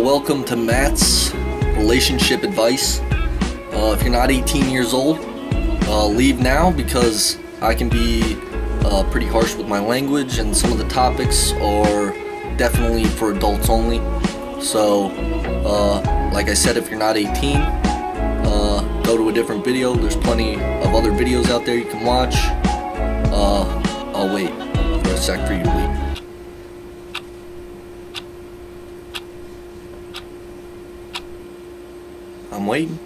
welcome to Matt's relationship advice. If you're not 18 years old, leave now because I can be pretty harsh with my language, and some of the topics are definitely for adults only. So, like I said, if you're not 18, go to a different video. There's plenty of other videos out there you can watch. I'll wait for a sec for you to leave. I'm waiting.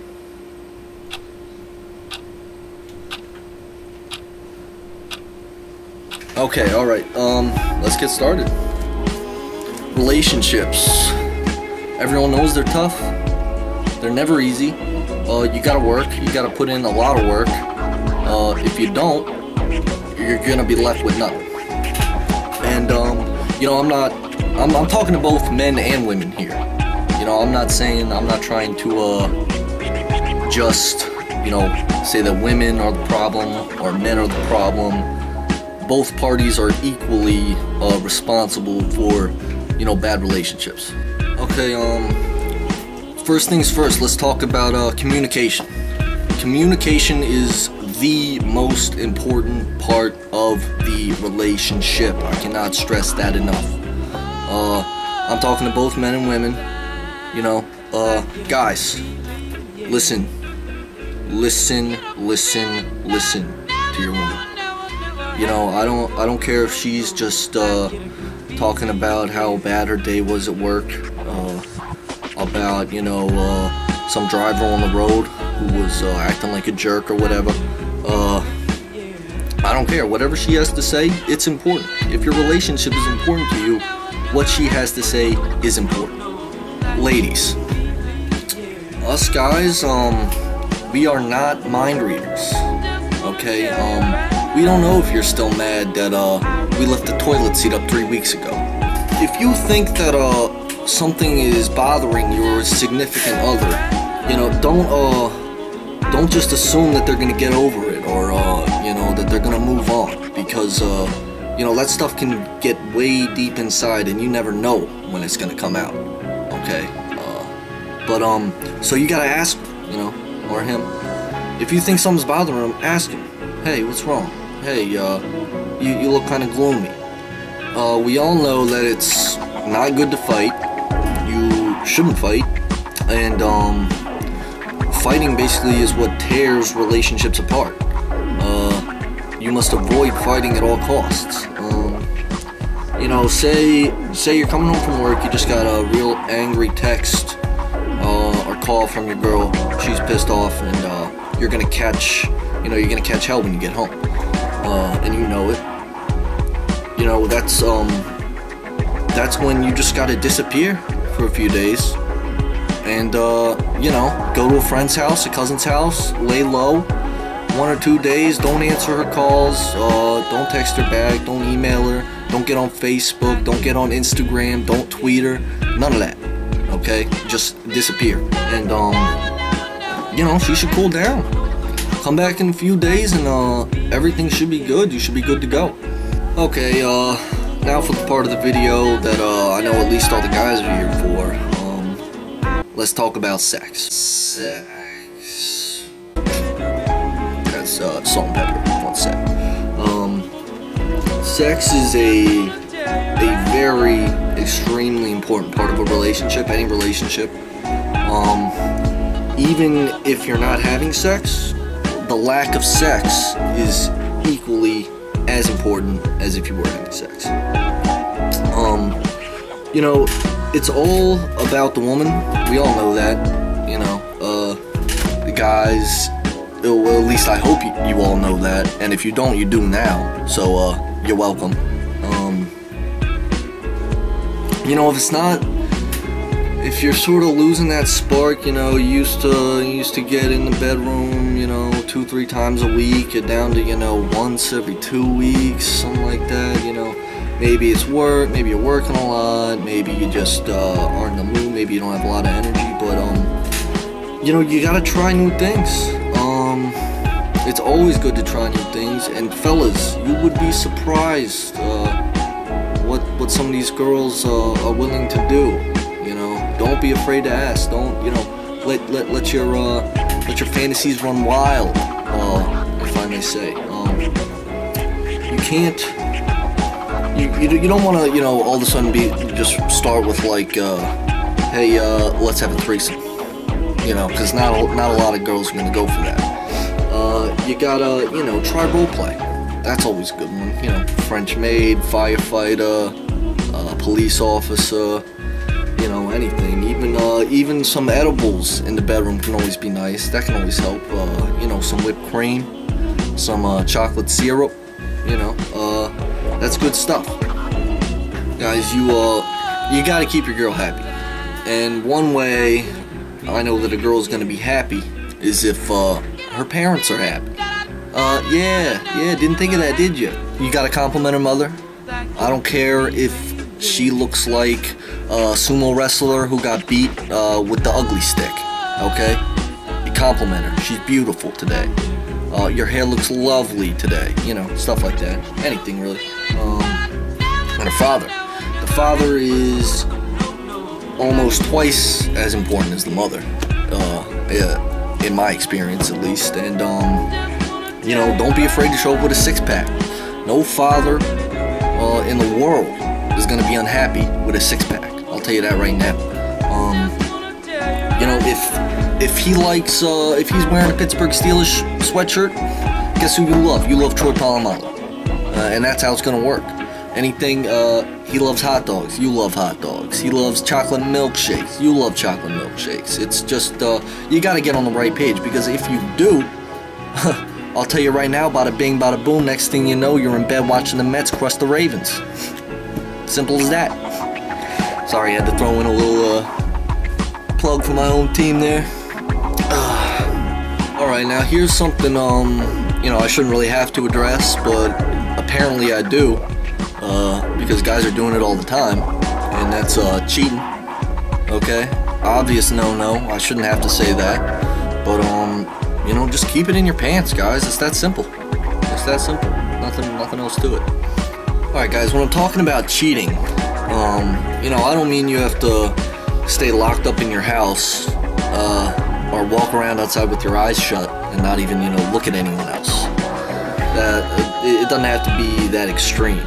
Okay, alright, let's get started. Relationships. Everyone knows they're tough. They're never easy. You gotta work. You gotta put in a lot of work. If you don't, you're gonna be left with nothing. And, you know, I'm talking to both men and women here. You know, I'm not trying to, just, you know, say that women are the problem or men are the problem. Both parties are equally responsible for, you know, bad relationships. Okay, first things first, let's talk about communication. Communication is the most important part of the relationship. I cannot stress that enough. I'm talking to both men and women. You know, guys, listen to your woman. You know, I don't care if she's just talking about how bad her day was at work, about, you know, some driver on the road who was acting like a jerk or whatever. I don't care. Whatever she has to say, it's important. If your relationship is important to you, what she has to say is important. Ladies, us guys, we are not mind readers, okay? We don't know if you're still mad that we left the toilet seat up 3 weeks ago. If you think that something is bothering your significant other, you know, don't just assume that they're gonna get over it, or you know, that they're gonna move on, because you know, that stuff can get way deep inside and you never know when it's gonna come out. Okay, so you gotta ask, you know, or him. If you think something's bothering him, ask him. Hey, what's wrong? Hey, you look kind of gloomy. We all know that it's not good to fight. You shouldn't fight, and fighting basically is what tears relationships apart. You must avoid fighting at all costs. You know, say you're coming home from work, you just got a real angry text or call from your girl. She's pissed off, and you're gonna catch hell when you get home, and you know it. You know, that's when you just gotta disappear for a few days, and you know, go to a friend's house, a cousin's house, lay low 1 or 2 days. Don't answer her calls, don't text her back, don't email her, don't get on Facebook, don't get on Instagram, don't tweet her, none of that. Okay, just disappear, and you know, she should cool down. Come back in a few days, and everything should be good. You should be good to go. Okay, now for the part of the video that I know at least all the guys are here for. Let's talk about sex. Sex. That's salt and pepper. 1 sec. Sex is a very extremely important part of a relationship, any relationship. Even if you're not having sex, the lack of sex is equally as important as if you were having sex. You know, it's all about the woman. We all know that. You know, the guys, well, at least I hope you all know that. And if you don't, you do now. So, you're welcome. You know, if you're sort of losing that spark, you know, you used to get in the bedroom, you know, 2-3 times a week, you're down to, you know, once every 2 weeks, something like that. You know, maybe it's work, maybe you're working a lot, maybe you just aren't in the mood, maybe you don't have a lot of energy, but you know, you gotta try new things. It's always good to try new things, and fellas, you would be surprised what some of these girls are willing to do. You know, Don't be afraid to ask. Don't, you know, let your fantasies run wild, if I may say. You can't. You don't want to, you know, all of a sudden just start with like, hey, let's have a threesome. You know, because not a lot of girls are gonna go for that. You gotta, you know, try role play. That's always a good one. You know, French maid, firefighter, police officer. You know, anything. Even some edibles in the bedroom can always be nice. That can always help. You know, some whipped cream, some chocolate syrup. You know, that's good stuff. Guys, you gotta keep your girl happy. And one way I know that a girl's gonna be happy is if her parents are happy. Yeah, didn't think of that, did you? You gotta compliment her mother. I don't care if she looks like a sumo wrestler who got beat with the ugly stick, okay? You compliment her. She's beautiful today. Your hair looks lovely today. You know, stuff like that. Anything, really. And her father. The father is almost twice as important as the mother, in my experience at least. And you know, don't be afraid to show up with a six-pack. No father in the world is gonna be unhappy with a six-pack. I'll tell you that right now. You know, if he likes, if he's wearing a Pittsburgh Steelers sweatshirt, guess who you love? You love Troy Polamalu, and that's how it's gonna work. Anything, he loves hot dogs, you love hot dogs. He loves chocolate milkshakes, you love chocolate milkshakes. It's just, you gotta get on the right page, because if you do, I'll tell you right now, bada bing, bada boom, next thing you know, you're in bed watching the Mets crush the Ravens. Simple as that. Sorry, I had to throw in a little, plug for my own team there. Alright, now here's something, you know, I shouldn't really have to address, but apparently I do. Because guys are doing it all the time, and that's cheating. Okay, obvious no. I shouldn't have to say that, but you know, just keep it in your pants, guys. It's that simple. It's that simple. Nothing else to it. All right, guys. When I'm talking about cheating, you know, I don't mean you have to stay locked up in your house or walk around outside with your eyes shut and not even, you know, look at anyone else. It doesn't have to be that extreme.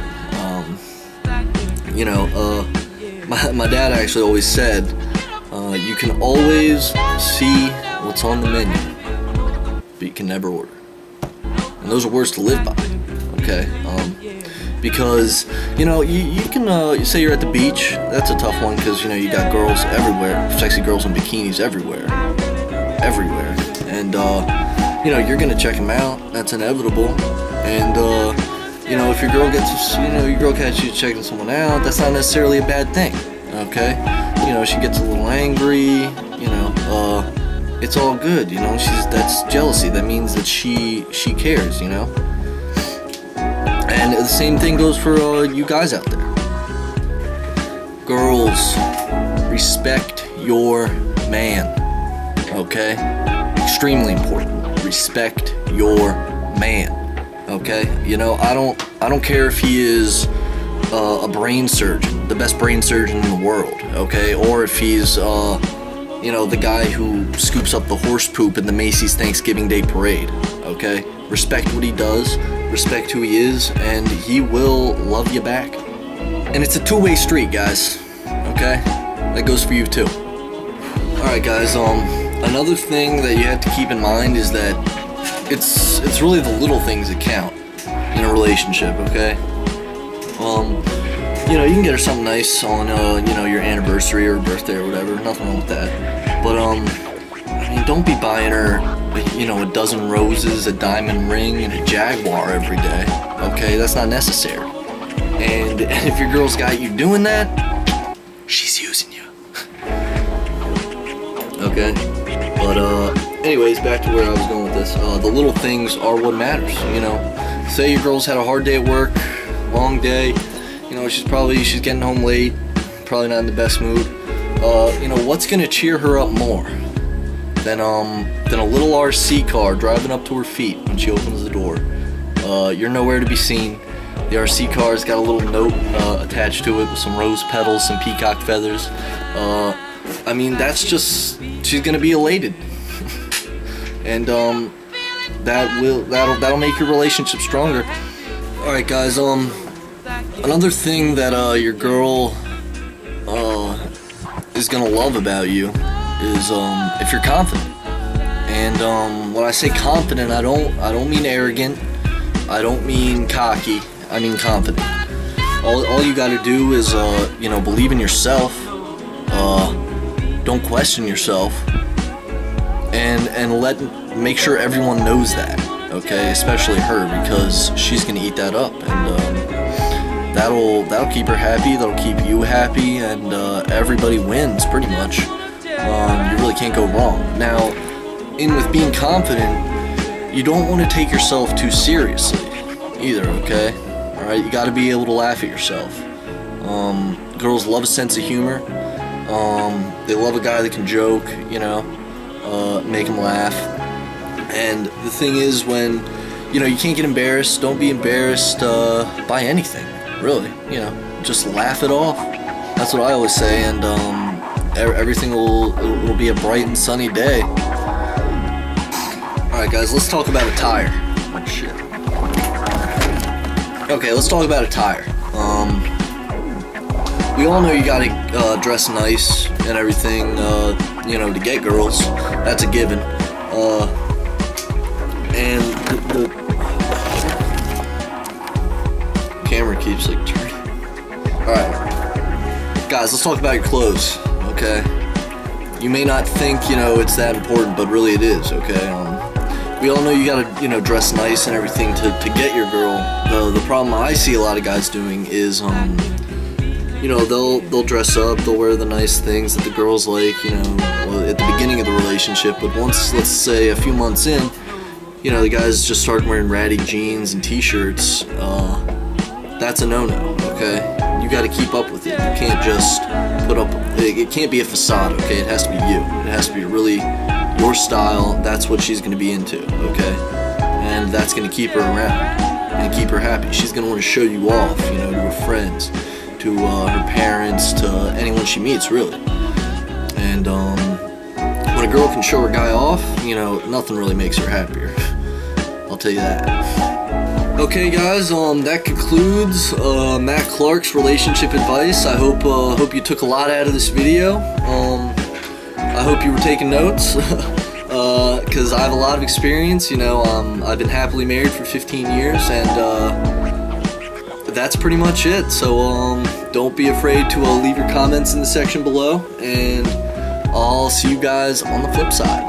You know, my dad actually always said, you can always see what's on the menu, but you can never order. And those are words to live by, okay? Because, you know, you can, you say you're at the beach. That's a tough one because, you know, you got girls everywhere, sexy girls in bikinis everywhere. And, you know, you're going to check them out. That's inevitable. And, you know, if your girl gets, you know, your girl catches you checking someone out, that's not necessarily a bad thing, okay? You know, she gets a little angry, you know, it's all good, you know, that's jealousy. That means that she cares, you know? And the same thing goes for you guys out there. Girls, respect your man, okay? Extremely important. Respect your man. Okay, you know, I don't care if he is a brain surgeon, the best brain surgeon in the world, okay, or if he's you know, the guy who scoops up the horse poop in the Macy's Thanksgiving Day Parade, okay? Respect what he does, respect who he is, and he will love you back. And it's a two-way street, guys, okay? That goes for you too. Alright, guys, another thing that you have to keep in mind is that it's really the little things that count in a relationship, okay? You know, you can get her something nice on, you know, your anniversary or birthday or whatever, nothing wrong with that. But, I mean, don't be buying her, you know, a dozen roses, a diamond ring, and a Jaguar every day, okay? That's not necessary. And if your girl's got you doing that, she's using you. Okay? But, anyways, back to where I was going with this. The little things are what matters, you know? Say your girl's had a hard day at work, long day, you know, she's getting home late, probably not in the best mood. You know, what's gonna cheer her up more than a little RC car driving up to her feet when she opens the door? You're nowhere to be seen. The RC car's got a little note attached to it with some rose petals, some peacock feathers. I mean, that's just, she's gonna be elated. And that'll make your relationship stronger. Alright guys, another thing that your girl is gonna love about you is if you're confident. And when I say confident, I don't mean arrogant, I don't mean cocky, I mean confident. All you gotta do is you know, believe in yourself, don't question yourself, and make sure everyone knows that, okay? Especially her, because she's gonna eat that up, and that'll keep her happy, that'll keep you happy, and everybody wins pretty much. You really can't go wrong. Now, with being confident, you don't want to take yourself too seriously either, okay? Alright, you gotta be able to laugh at yourself. Girls love a sense of humor. They love a guy that can joke, you know, make them laugh. And the thing is, when, you know, you can't get embarrassed, don't be embarrassed by anything, really. You know, just laugh it off. That's what I always say, and everything will be a bright and sunny day. Alright guys, let's talk about attire. Oh shit. Okay, let's talk about attire. We all know you gotta dress nice and everything, you know, to get girls. That's a given. And the camera keeps like turning. Alright. Guys, let's talk about your clothes, okay? You may not think, you know, it's that important, but really it is, okay? We all know you gotta, you know, dress nice and everything to get your girl. The problem I see a lot of guys doing is, you know, they'll dress up, they'll wear the nice things that the girls like, you know, at the beginning of the relationship, but once, let's say, a few months in, you know, the guys just start wearing ratty jeans and t-shirts. That's a no-no, okay? You gotta keep up with it. You can't just put up, it can't be a facade, okay? It has to be you. It has to be really your style. That's what she's gonna be into, okay? And that's gonna keep her around and keep her happy. She's gonna want to show you off, you know, to her friends, to her parents, to anyone she meets, really. And when a girl can show her guy off, you know, nothing really makes her happier. I'll tell you that. Okay guys, that concludes Matt Clark's relationship advice. I hope you took a lot out of this video. I hope you were taking notes, because I have a lot of experience. You know, I've been happily married for 15 years, and that's pretty much it. So don't be afraid to leave your comments in the section below, and I'll see you guys on the flip side.